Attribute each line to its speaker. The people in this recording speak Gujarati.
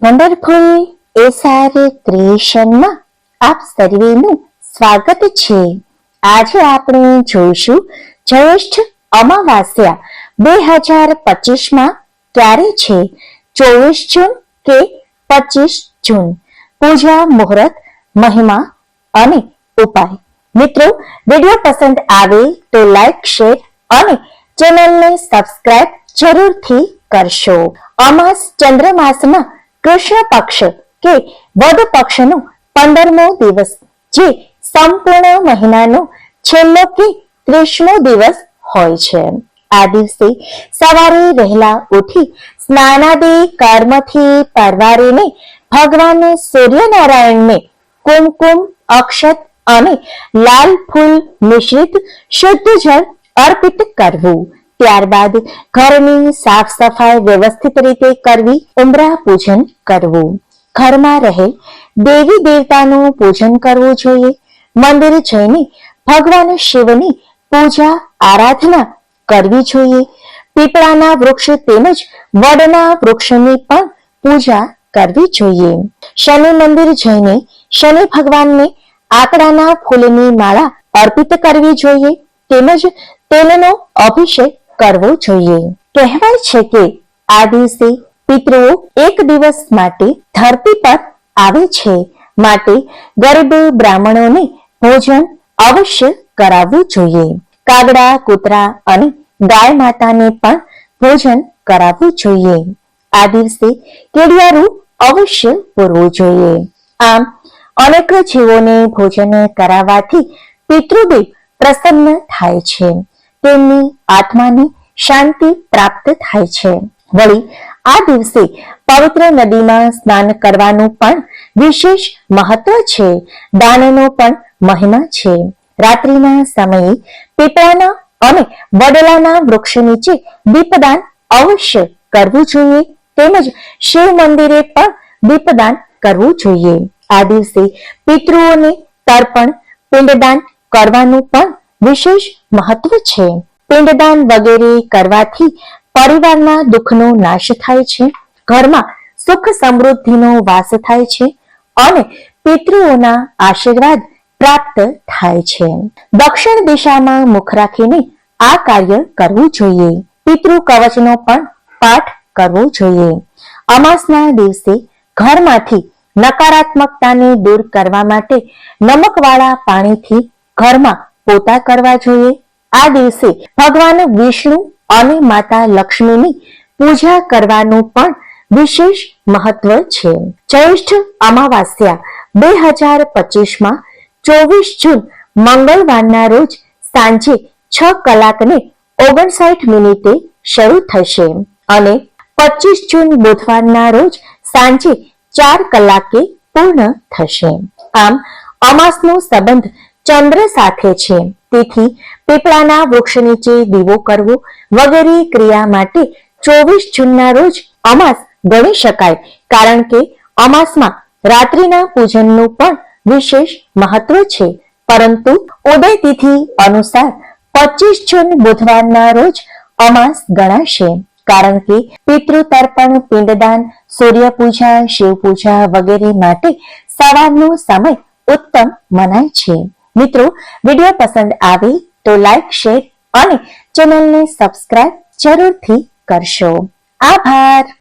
Speaker 1: વન્ડરફુલ એસઆર ક્રિએશનમાં આપ સર્વેનું સ્વાગત છે। આજે આપણે જોઈશું જ્યેષ્ઠ અમાવાસ્યા 2025 ક્યારે છે, 24 જૂન કે 25 જૂન। પૂજા મુહૂર્ત, મહિમા અને ઉપાય। મિત્રો, વિડીયો પસંદ આવે તો લાઈક, શેર અને ચેનલને સબસ્ક્રાઇબ જરૂરથી કરશો। અમાસ ચંદ્રમાસમાં કૃષ્ણ પક્ષ કે વદ પક્ષનો 15મો દિવસ, જે સંપૂર્ણ મહિનાનો છેલ્લો કે 30મો દિવસ હોય છે। આ દિવસે સવારે વહેલા ઉઠી સ્નાનાદિ કર્મથી પરવારીને ભગવાન સૂર્યનારાયણને કુમકુમ, અક્ષત અને લાલ ફૂલ મિશ્રિત શુદ્ધ જળ અર્પિત કરવું। ત્યારબાદ ઘરની સાફ સફાઈ વ્યવસ્થિત રીતે કરવી, ઉંબરા પૂજન કરવું, ઘરમાં રહેલ દેવી દેવતાનું પૂજન કરવું જોઈએ। મંદિર જઈને ભગવાન શિવની પૂજા આરાધના કરવી જોઈએ। પીપળાના વૃક્ષ તેમજ વડના વૃક્ષની પણ પૂજા કરવી જોઈએ। શનિ મંદિર જઈને શનિ ભગવાનને આકડાના ફૂલની માળા અર્પિત કરવી જોઈએ, તેમજ તેલનો અભિષેક કરવો જોઈએ। કહેવાય છે કે આ દિવસે પિતૃઓ એક દિવસ માટે ધરતી પર આવે છે, માટે ગરીબ બ્રાહ્મણોને ભોજન અવશ્ય કરાવવું જોઈએ। કાગડા, કૂતરા અને ગાય માતાને પણ ભોજન કરાવવું જોઈએ। આ દિવસે કેડિયારું અવશ્ય પૂરવું જોઈએ। આમ અનેક જીવોને ભોજન કરાવવાથી પિતૃદેવ પ્રસન્ન થાય છે, તેમની આત્માને શાંતિ પ્રાપ્ત થાય છે। વળી આ દિવસે પવિત્ર નદીમાં સ્નાન કરવાનું પણ વિશેષ મહત્વ છે। દાનનો પણ મહિમા છે। રાત્રિના સમયે પીપળાના અને વડલાના વૃક્ષ નીચે દીપદાન અવશ્ય કરવું જોઈએ, તેમજ શિવ મંદિરે પણ દીપદાન કરવું જોઈએ। આ દિવસે પિતૃઓને તર્પણ, પિંડદાન કરવાનું પણ વિશેષ મહત્વ છે। પિંડદાન વગેરે કરવાથી પરિવારના દુઃખનો નાશ થાય છે, ઘરમાં સુખ સમૃદ્ધિનો વાસ થાય છે અને પિતૃઓના આશીર્વાદ પ્રાપ્ત થાય છે। દક્ષિણ દિશામાં મુખ રાખીને આ કાર્ય કરવું જોઈએ। પિતૃ કવચનો પણ પાઠ કરવો જોઈએ। અમાસના દિવસે ઘરમાંથી નકારાત્મકતાને દૂર કરવા માટે નમકવાળા પાણીથી ઘરમાં પોતા કરવા જોઈએ। આ દિવસે ભગવાન વિષ્ણુ અને માતા લક્ષ્મીની પૂજા કરવાનું પણ વિશેષ મહત્વ છે। જ્યેષ્ઠ અમાવાસ્યા 2025 24 જૂન મંગળવારના રોજ સાંજે 6:59 શરૂ થશે અને 25 જૂન બુધવારના રોજ સાંજે 4 કલાકે પૂર્ણ થશે। આમ અમાસનો સંબંધ ચંદ્ર સાથે છે, તેથી પીપળાના વૃક્ષ નીચે દીવો કરવો વગેરે ક્રિયા માટે 24 જૂનના રોજ અમાસ ગણી શકાય, કારણ કે અમાસમાં રાત્રિના પૂજનનું પણ વિશેષ મહત્વ છે। પરંતુ ઉદય તિથિ અનુસાર 25 જૂન બુધવારના રોજ અમાસ ગણાશે, કારણ કે પિતૃ તર્પણ, પિંડદાન, સૂર્ય પૂજા, શિવ પૂજા વગેરે માટે સવારનો સમય ઉત્તમ મનાય છે। મિત્રો, વિડીયો પસંદ આવે તો લાઈક, શેર અને ચેનલને સબસ્ક્રાઇબ જરૂરથી કરશો। આભાર।